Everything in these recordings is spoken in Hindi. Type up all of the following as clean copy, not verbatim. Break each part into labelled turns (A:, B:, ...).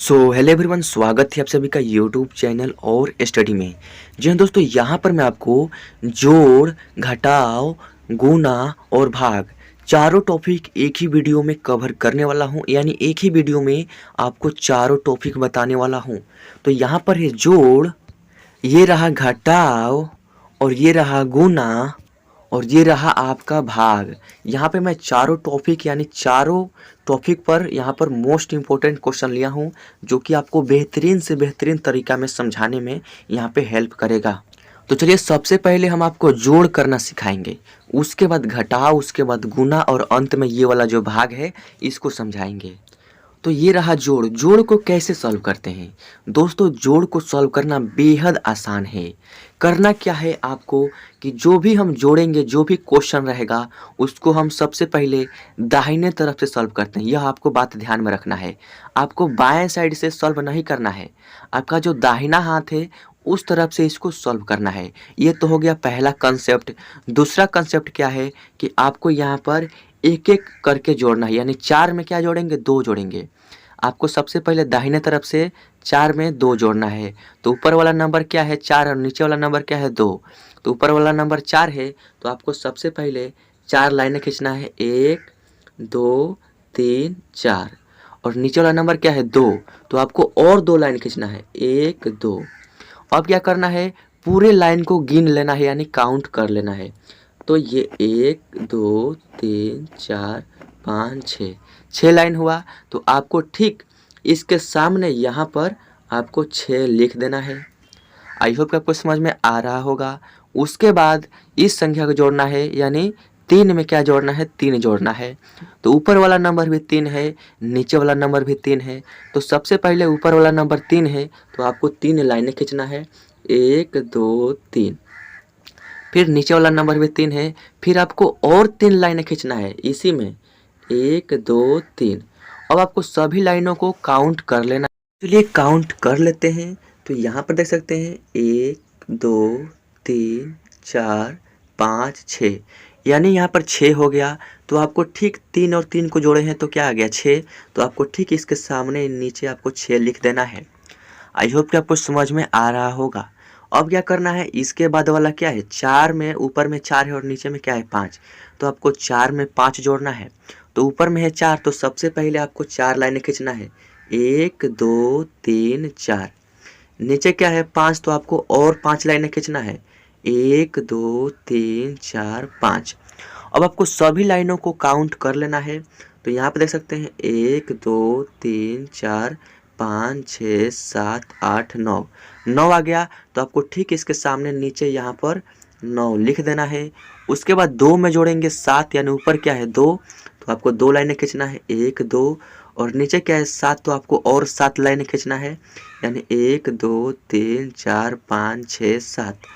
A: सो हेलो एवरीवन, स्वागत है आप सभी का यूट्यूब चैनल और स्टडी में। जी हाँ दोस्तों, यहाँ पर मैं आपको जोड़, घटाव, गुणा और भाग चारों टॉपिक एक ही वीडियो में कवर करने वाला हूँ। यानी एक ही वीडियो में आपको चारों टॉपिक बताने वाला हूँ। तो यहाँ पर है जोड़, ये रहा घटाव और ये रहा गुणा और ये रहा आपका भाग। यहाँ पे मैं चारों टॉपिक यानी चारों टॉपिक पर यहाँ पर मोस्ट इम्पोर्टेंट क्वेश्चन लिया हूँ, जो कि आपको बेहतरीन से बेहतरीन तरीका में समझाने में यहाँ पे हेल्प करेगा। तो चलिए, सबसे पहले हम आपको जोड़ करना सिखाएंगे, उसके बाद घटाव, उसके बाद गुणा और अंत में ये वाला जो भाग है इसको समझाएंगे। तो ये रहा जोड़। जोड़ को कैसे सॉल्व करते हैं दोस्तों? जोड़ को सॉल्व करना बेहद आसान है। करना क्या है आपको कि जो भी हम जोड़ेंगे, जो भी क्वेश्चन रहेगा, उसको हम सबसे पहले दाहिने तरफ से सॉल्व करते हैं। यह आपको बात ध्यान में रखना है। आपको बाएं साइड से सॉल्व नहीं करना है। आपका जो दाहिना हाथ है उस तरफ से इसको सॉल्व करना है। ये तो हो गया पहला कंसेप्ट। दूसरा कंसेप्ट क्या है कि आपको यहाँ पर एक एक करके जोड़ना है। यानी 4 में क्या जोड़ेंगे? 2 जोड़ेंगे। आपको सबसे पहले दाहिने तरफ से 4 में 2 जोड़ना है। तो ऊपर वाला नंबर क्या है? 4 और नीचे वाला नंबर क्या है? 2। तो ऊपर वाला नंबर 4 है, तो आपको सबसे पहले 4 लाइनें खींचना है। 1 2 3 4। और नीचे वाला नंबर क्या है? 2। तो आपको और 2 लाइन खींचना है। 1 2। अब क्या करना है? पूरे लाइन को गिन लेना है, यानी काउंट कर लेना है। तो ये 1 2 3 4 5 6, 6 लाइन हुआ। तो आपको ठीक इसके सामने यहाँ पर आपको 6 लिख देना है। आई होप कि आपको समझ में आ रहा होगा। उसके बाद इस संख्या को जोड़ना है, यानी 3 में क्या जोड़ना है? 3 जोड़ना है। तो ऊपर वाला नंबर भी 3 है, नीचे वाला नंबर भी 3 है। तो सबसे पहले ऊपर वाला नंबर 3 है, तो आपको 3 लाइनें खींचना है। 1 2 3। फिर नीचे वाला नंबर भी 3 है, फिर आपको और 3 लाइनें खींचना है इसी में। 1 2 3। अब आपको सभी लाइनों को काउंट कर लेना है। चलिए काउंट कर लेते हैं। तो यहाँ पर देख सकते हैं 1 2 3 4 5 6, यानी यहाँ पर 6 हो गया। तो आपको ठीक 3 और 3 को जोड़े हैं तो क्या आ गया? 6। तो आपको ठीक इसके सामने नीचे आपको 6 लिख देना है। आई होप कि आपको समझ में आ रहा होगा। अब क्या करना है? इसके बाद वाला क्या है? 4 में ऊपर में 4 है और नीचे में क्या है? 5। तो आपको 4 में 5 जोड़ना है। तो ऊपर में है 4, तो सबसे पहले आपको 4 लाइनें खींचना है। 1 2 3 4। नीचे क्या है? 5, तो आपको और 5 लाइनें खींचना है। 1 2 3 4 5। अब आपको सभी लाइनों को काउंट कर लेना है। तो यहाँ पे देख सकते हैं 1 2 3 4 5 6 7 8 9, 9 आ गया। तो आपको ठीक इसके सामने नीचे यहाँ पर 9 लिख देना है। उसके बाद 2 में जोड़ेंगे 7, यानी ऊपर क्या है? 2। तो आपको 2 लाइनें खींचना है। 1 2। और नीचे क्या है? 7। तो आपको और 7 लाइनें खींचना है, यानी 1 2 3 4 5 6 7।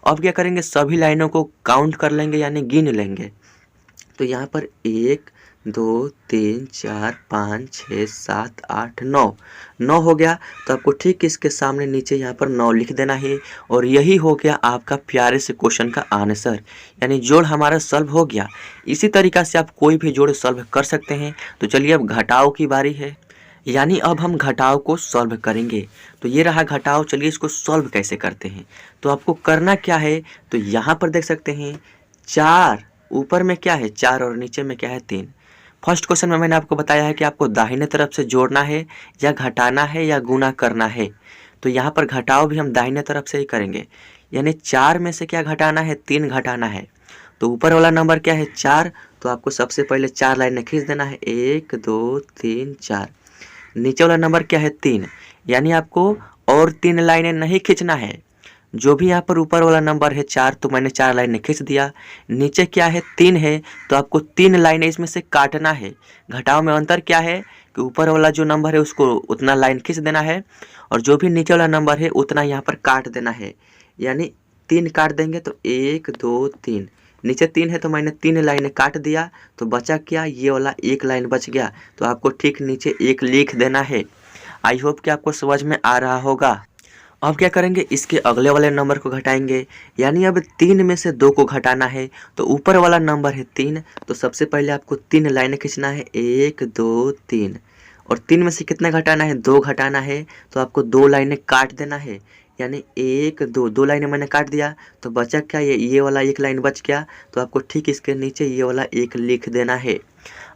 A: अब क्या करेंगे? सभी लाइनों को काउंट कर लेंगे, यानी गिन लेंगे। तो यहाँ पर 1 2 3 4 5 6 7 8 9, 9 हो गया। तो आपको ठीक इसके सामने नीचे यहाँ पर 9 लिख देना है। और यही हो गया आपका प्यारे से क्वेश्चन का आंसर, यानी जोड़ हमारा सॉल्व हो गया। इसी तरीक़ा से आप कोई भी जोड़ सॉल्व कर सकते हैं। तो चलिए अब घटाव की बारी है, यानी अब हम घटाव को सॉल्व करेंगे। तो ये रहा घटाव। चलिए इसको सॉल्व कैसे करते हैं। तो आपको करना क्या है? तो यहाँ पर देख सकते हैं 4, ऊपर में क्या है? 4 और नीचे में क्या है? 3। फर्स्ट क्वेश्चन में मैंने आपको बताया है कि आपको दाहिने तरफ से जोड़ना है या घटाना है या गुणा करना है। तो यहाँ पर घटाव भी हम दाहिने तरफ से ही करेंगे, यानी 4 में से क्या घटाना है? 3 घटाना है। तो ऊपर वाला नंबर क्या है? 4। तो आपको सबसे पहले 4 लाइनें खींच देना है। 1 2 3 4। नीचे वाला नंबर क्या है? 3, यानी आपको और 3 लाइनें नहीं खींचना है। जो भी यहाँ पर ऊपर वाला नंबर है 4, तो मैंने 4 लाइनें खींच दिया। नीचे क्या है? 3 है, तो आपको 3 लाइनें इसमें से काटना है। घटाव में अंतर क्या है कि ऊपर वाला जो नंबर है उसको उतना लाइन खींच देना है, और जो भी नीचे वाला नंबर है उतना यहाँ पर काट देना है। यानी 3 काट देंगे तो 1 2 3। नीचे 3 है तो मैंने 3 लाइनें काट दिया, तो बचा क्या? ये वाला 1 लाइन बच गया। तो आपको ठीक नीचे 1 लिख देना है। आई होप कि आपको समझ में आ रहा होगा। अब क्या करेंगे? इसके अगले वाले नंबर को घटाएंगे, यानी अब 3 में से 2 को घटाना है। तो ऊपर वाला नंबर है 3, तो सबसे पहले आपको 3 लाइनें खींचना है। 1 2 3। और 3 में से कितना घटाना है, 2 घटाना है। तो आपको 2 लाइनें काट देना है, यानी 1 2 2 लाइनें मैंने काट दिया। तो बचा क्या, ये वाला एक लाइन बच गया। तो आपको ठीक इसके नीचे ये वाला एक लिख देना है।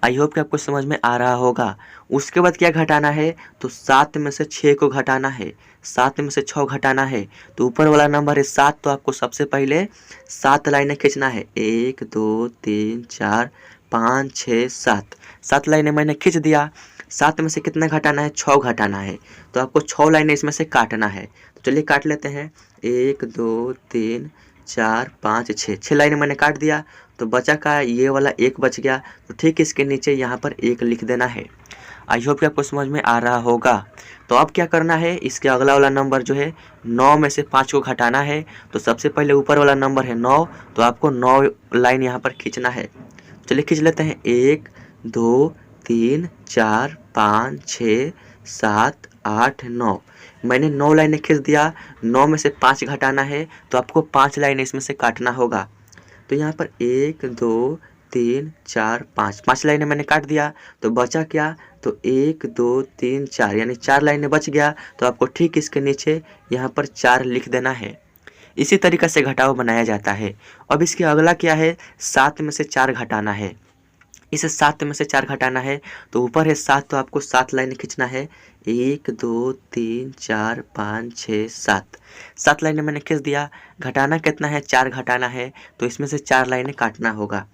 A: आई होप कि आपको समझ में आ रहा होगा। उसके बाद क्या घटाना है, तो 7 में से 6 को घटाना है, 7 में से 6 घटाना है। तो ऊपर वाला नंबर है 7, तो आपको सबसे पहले 7 लाइनें खींचना है। 1 2 3 4 5 6 7, 7 लाइनें मैंने खींच दिया। 7 में से कितना घटाना है, 6 घटाना है। तो आपको 6 लाइनें इसमें से काटना है। तो चलिए काट लेते हैं। 1 2 3 4 5 6, 6 लाइनें मैंने काट दिया। तो बचा का ये वाला एक बच गया। तो ठीक इसके नीचे यहाँ पर एक लिख देना है। आई होप कि आपको समझ में आ रहा होगा। तो अब क्या करना है, इसके अगला वाला नंबर जो है 9 में से 5 को घटाना है। तो सबसे पहले ऊपर वाला नंबर है 9, तो आपको 9 लाइन यहाँ पर खींचना है। चलिए खींच लेते हैं। 1 2 3 4 5 6 7 8 9, मैंने 9 लाइनें खींच दिया। 9 में से 5 घटाना है, तो आपको 5 लाइनें इसमें से काटना होगा। तो यहाँ पर 1 2 3 4 5, 5 लाइनें मैंने काट दिया। तो बचा क्या, तो 1 2 3 4, यानी 4 लाइनें बच गया। तो आपको ठीक इसके नीचे यहाँ पर 4 लिख देना है। इसी तरीक़े से घटाव बनाया जाता है। अब इसके अगला क्या है, 7 में से 4 घटाना है। इसे 7 में से 4 घटाना है। तो ऊपर है 7, तो आपको 7 लाइनें खींचना है। 1 2 3 4 5 6 7, 7 लाइनें मैंने खींच दिया। घटाना कितना है, 4 घटाना है। तो इसमें से 4 लाइनें काटना होगा,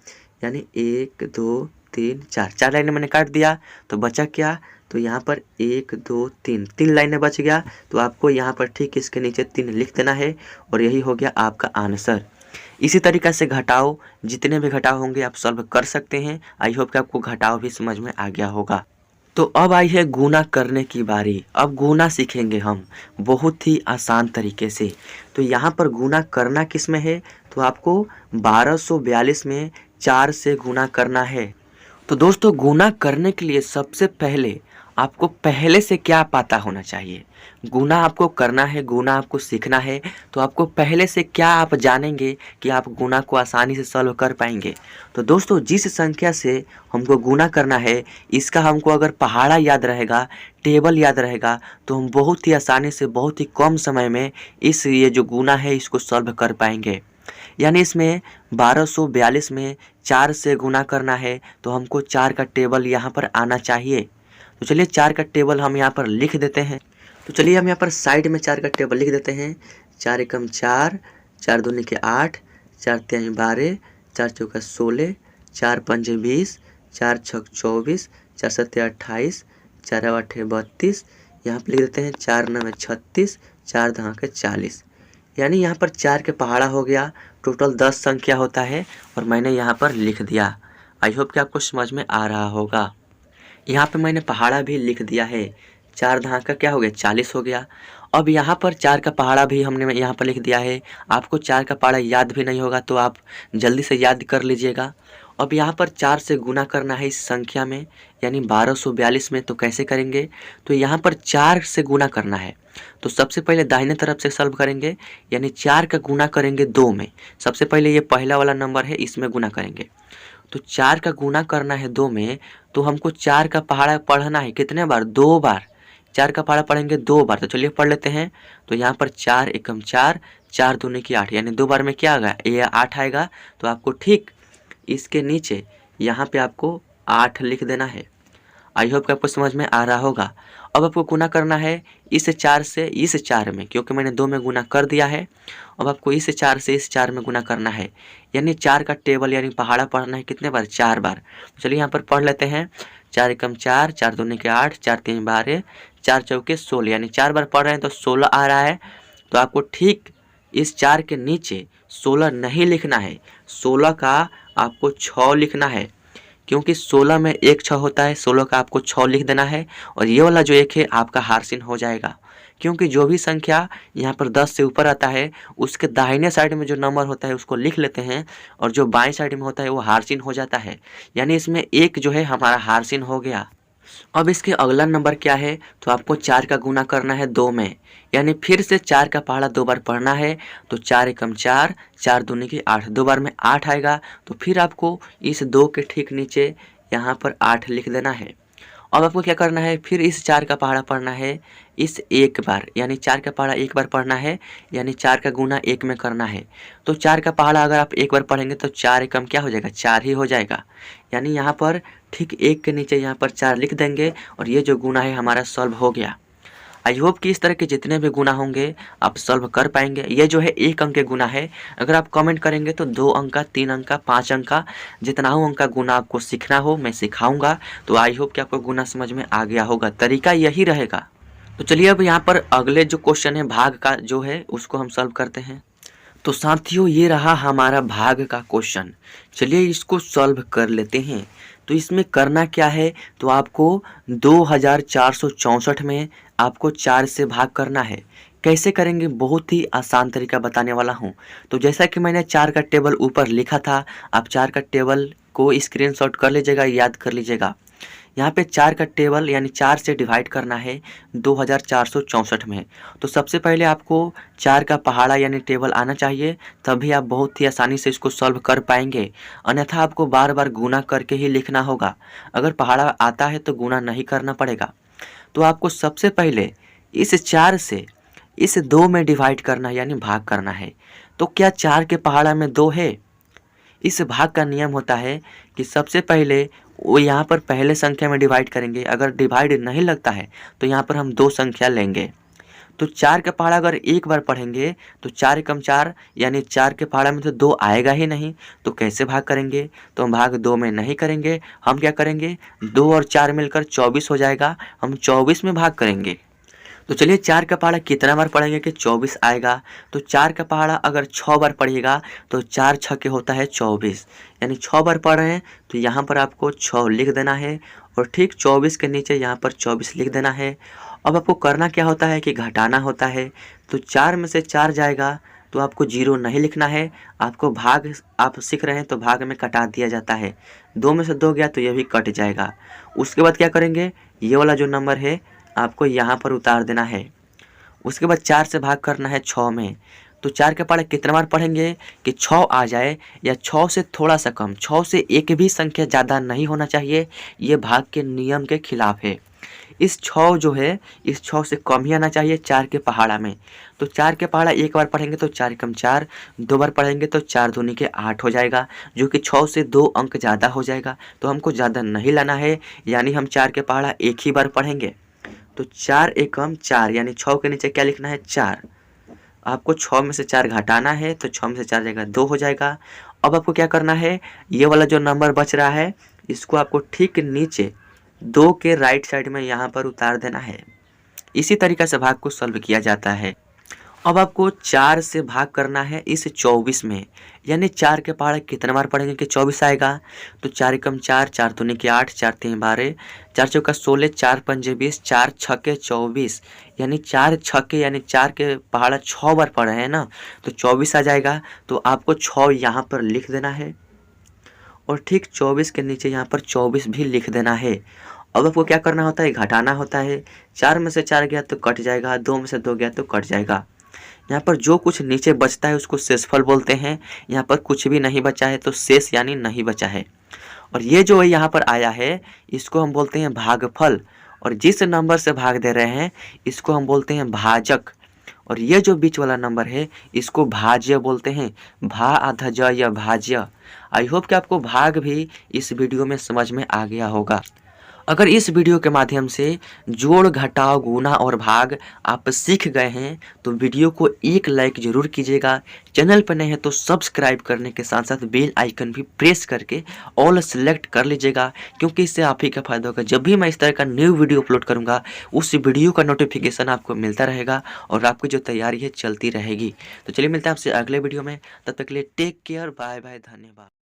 A: यानी 1 2 3 4, 4 लाइनें मैंने काट दिया। तो बचा क्या, तो यहाँ पर 1 2 3, 3 लाइनें बच गया। तो आपको यहाँ पर ठीक इसके नीचे 3 लिख देना है, और यही हो गया आपका आंसर। इसी तरीक़े से घटाव, जितने भी घटाव होंगे आप सॉल्व कर सकते हैं। आई होप कि आपको घटाव भी समझ में आ गया होगा। तो अब आई है गुना करने की बारी। अब गुना सीखेंगे हम बहुत ही आसान तरीके से। तो यहाँ पर गुना करना किस में है, तो आपको 1242 में 4 से गुना करना है। तो दोस्तों गुना करने के लिए सबसे पहले आपको पहले से क्या पता होना चाहिए। गुना आपको करना है, गुना आपको सीखना है, तो आपको पहले से क्या आप जानेंगे कि आप गुना को आसानी से सॉल्व कर पाएंगे। तो दोस्तों जिस संख्या से हमको गुना करना है, इसका हमको अगर पहाड़ा याद रहेगा, टेबल याद रहेगा, तो हम बहुत ही आसानी से बहुत ही कम समय में ये जो गुना है इसको सॉल्व कर पाएंगे। यानी इसमें 1242 में 4 से गुना करना है, तो हमको 4 का टेबल यहाँ पर आना चाहिए। तो चलिए 4 का टेबल हम यहाँ पर लिख देते हैं। तो चलिए हम यहाँ पर साइड में 4 का टेबल लिख देते हैं। 4 एकम 4, 4 दूनी के 8, 4 तिहाई 12, 4 चौका 16, 4 पंजे 20, 4 छक 24, 4 सत्ते 28, 4 आठे 32, यहाँ पर लिख देते हैं 4 नवे 36, 4 दहा के 40। यानी यहाँ पर 4 के पहाड़ा हो गया। टोटल 10 संख्या होता है, और मैंने यहाँ पर लिख दिया। आई होप कि आपको समझ में आ रहा होगा। यहाँ पे मैंने पहाड़ा भी लिख दिया है। 4 दहा का क्या हो गया, 40 हो गया। अब यहाँ पर 4 का पहाड़ा भी हमने यहाँ पर लिख दिया है। आपको 4 का पहाड़ा याद भी नहीं होगा, तो आप जल्दी से याद कर लीजिएगा। अब यहाँ पर 4 से गुना करना है इस संख्या में, यानी 1242 में। तो कैसे करेंगे, तो यहाँ पर 4 से गुना करना है। तो सबसे पहले दाहिने तरफ से सॉल्व करेंगे, यानी 4 का गुना करेंगे 2 में। सबसे पहले ये पहला वाला नंबर है, इसमें गुना करेंगे। तो 4 का गुना करना है 2 में, तो हमको 4 का पहाड़ा पढ़ना है कितने बार, 2 बार। 4 का पहाड़ा पढ़ेंगे 2 बार। तो चलिए पढ़ लेते हैं। तो यहाँ पर 4 एकम 4, 4 दूनी की 8, यानी 2 बार में क्या आएगा, ये 8 आएगा। तो आपको ठीक इसके नीचे यहाँ पे आपको 8 लिख देना है। आई होप कि आपको समझ में आ रहा होगा। अब आपको गुना करना है इस 4 से इस 4 में, क्योंकि मैंने 2 में गुना कर दिया है। अब आपको इस 4 से इस 4 में गुना करना है, यानी 4 का टेबल यानी पहाड़ा पढ़ना है कितने बार, 4 बार। चलिए यहाँ पर पढ़ लेते हैं। 4 एकम 4, 4 दूनी के 8, 4 तीन 12, 4 चौके 16, यानी 4 बार पढ़ रहे हैं तो 16 आ रहा है। तो आपको ठीक इस 4 के नीचे 16 नहीं लिखना है, 16 का आपको 6 लिखना है, क्योंकि 16 में 1 6 होता है। 16 का आपको 6 लिख देना है, और ये वाला जो 1 है आपका हारसीन हो जाएगा। क्योंकि जो भी संख्या यहाँ पर 10 से ऊपर आता है, उसके दाहिने साइड में जो नंबर होता है उसको लिख लेते हैं, और जो बाएं साइड में होता है वो हारसीन हो जाता है। यानी इसमें 1 जो है हमारा हारसीन हो गया। अब इसके अगला नंबर क्या है, तो आपको 4 का गुना करना है 2 में, यानी फिर से 4 का पहाड़ा 2 बार पढ़ना है। तो 4 एकम 4, 4 दूनी की 8, 2 बार में 8 आएगा। तो फिर आपको इस 2 के ठीक नीचे यहाँ पर 8 लिख देना है। अब आपको क्या करना है, फिर इस 4 का पहाड़ा पढ़ना है इस एक बार, यानी 4 का पहाड़ा एक बार पढ़ना है, यानी 4 का गुना 1 में करना है। तो 4 का पहाड़ा अगर आप एक बार पढ़ेंगे तो 4 एकम क्या हो जाएगा, 4 ही हो जाएगा। यानी यहाँ पर ठीक 1 के नीचे यहाँ पर 4 लिख देंगे और ये जो गुना है हमारा सॉल्व हो गया। आई होप कि इस तरह के जितने भी गुना होंगे आप सॉल्व कर पाएंगे। ये जो है 1 अंक के गुना है, अगर आप कमेंट करेंगे तो 2 अंक का, 3 अंक का, 5 अंक का, जितना हो अंक का गुना आपको सीखना हो मैं सिखाऊंगा। तो आई होप कि आपको गुना समझ में आ गया होगा, तरीका यही रहेगा। तो चलिए अब यहाँ पर अगले जो क्वेश्चन है भाग का जो है उसको हम सॉल्व करते हैं। तो साथियों ये रहा हमारा भाग का क्वेश्चन, चलिए इसको सॉल्व कर लेते हैं। तो इसमें करना क्या है, तो आपको 2464 में आपको 4 से भाग करना है। कैसे करेंगे, बहुत ही आसान तरीका बताने वाला हूँ। तो जैसा कि मैंने 4 का टेबल ऊपर लिखा था, आप 4 का टेबल को स्क्रीनशॉट कर लीजिएगा, याद कर लीजिएगा। यहाँ पे 4 का टेबल यानी 4 से डिवाइड करना है 2464 में। तो सबसे पहले आपको 4 का पहाड़ा यानी टेबल आना चाहिए, तभी आप बहुत ही आसानी से इसको सॉल्व कर पाएंगे। अन्यथा आपको बार बार गुना करके ही लिखना होगा। अगर पहाड़ा आता है तो गुना नहीं करना पड़ेगा। तो आपको सबसे पहले इस 4 से इस 2 में डिवाइड करना है यानी भाग करना है। तो क्या 4 के पहाड़ा में 2 है? इस भाग का नियम होता है कि सबसे पहले वो यहाँ पर पहले संख्या में डिवाइड करेंगे, अगर डिवाइड नहीं लगता है तो यहाँ पर हम 2 संख्या लेंगे। तो 4 का पहाड़ा अगर एक बार पढ़ेंगे तो 4 एकम 4 यानी 4 के पहाड़ा में तो 2 आएगा ही नहीं। तो कैसे भाग करेंगे, तो हम भाग 2 में नहीं करेंगे, हम क्या करेंगे 2 और 4 मिलकर 24 हो जाएगा, हम 24 में भाग करेंगे। तो चलिए 4 का पहाड़ा कितना बार पढ़ेंगे कि 24 आएगा। तो 4 का पहाड़ा अगर 6 बार पढ़िएगा तो 4 छक्के होता है 24, यानी 6 बार पढ़ रहे हैं तो यहाँ पर आपको 6 लिख देना है और ठीक 24 के नीचे यहाँ पर 24 लिख देना है। अब आपको करना क्या होता है कि घटाना होता है। तो 4 में से 4 जाएगा तो आपको 0 नहीं लिखना है, आपको भाग आप सीख रहे हैं तो भाग में कटा दिया जाता है। 2 में से 2 गया तो ये भी कट जाएगा। उसके बाद क्या करेंगे, ये वाला जो नंबर है आपको यहाँ पर उतार देना है। उसके बाद 4 से भाग करना है 6 में। तो 4 के पहाड़े कितना बार पढ़ेंगे कि 6 आ जाए या 6 से थोड़ा सा कम, 6 से एक भी संख्या ज़्यादा नहीं होना चाहिए। ये भाग के नियम के खिलाफ है। इस 6 जो है इस 6 से कम ही आना चाहिए 4 के पहाड़ा में। तो 4 के पहाड़ा एक बार पढ़ेंगे तो 4 एकम 4, 2 बार पढ़ेंगे तो 4 दूनी के 8 हो जाएगा, जो कि 6 से 2 अंक ज़्यादा हो जाएगा। तो हमको ज़्यादा नहीं लाना है, यानी हम 4 के पहाड़ा एक ही बार पढ़ेंगे। तो 4 एकम 4 यानी 6 के नीचे क्या लिखना है 4। आपको 6 में से 4 घटाना है तो 6 में से 4 जाएगा 2 हो जाएगा। अब आपको क्या करना है, ये वाला जो नंबर बच रहा है इसको आपको ठीक नीचे 2 के राइट साइड में यहाँ पर उतार देना है। इसी तरीक़े से भाग को सॉल्व किया जाता है। अब आपको 4 से भाग करना है इस 24 में, यानी 4 के पहाड़े कितने बार पढ़ेंगे कि 24 आएगा। तो 4 एकम 4, 4 दूनी के 8, 4 तीन 12, 4 चौका 16, 4 पंजे 20, 4 छक्के 24, यानी 4 छक्के यानी 4 के पहाड़ा 6 बार पढ़े हैं ना, तो 24 आ जाएगा। तो आपको 6 यहाँ पर लिख देना है और ठीक 24 के नीचे यहाँ पर 24 भी लिख देना है। अब आपको क्या करना होता है, घटाना होता है। 4 में से 4 गया तो कट जाएगा, 2 में से 2 गया तो कट जाएगा। यहाँ पर जो कुछ नीचे बचता है उसको शेषफल बोलते हैं। यहाँ पर कुछ भी नहीं बचा है तो शेष यानी नहीं बचा है। और ये जो यहाँ पर आया है इसको हम बोलते हैं भागफल, और जिस नंबर से भाग दे रहे हैं इसको हम बोलते हैं भाजक। और ये जो बीच वाला नंबर है इसको भाज्य बोलते हैं, भा आधा ज या भाज्य। आई होप कि आपको भाग भी इस वीडियो में समझ में आ गया होगा। अगर इस वीडियो के माध्यम से जोड़ घटाव गुना और भाग आप सीख गए हैं तो वीडियो को एक लाइक ज़रूर कीजिएगा। चैनल पर नए हैं तो सब्सक्राइब करने के साथ साथ बेल आइकन भी प्रेस करके ऑल सेलेक्ट कर लीजिएगा, क्योंकि इससे आप ही का फायदा होगा। जब भी मैं इस तरह का न्यू वीडियो अपलोड करूंगा उस वीडियो का नोटिफिकेशन आपको मिलता रहेगा और आपकी जो तैयारी है चलती रहेगी। तो चलिए मिलते हैं आपसे अगले वीडियो में, तब तक के लिए टेक केयर, बाय बाय, धन्यवाद।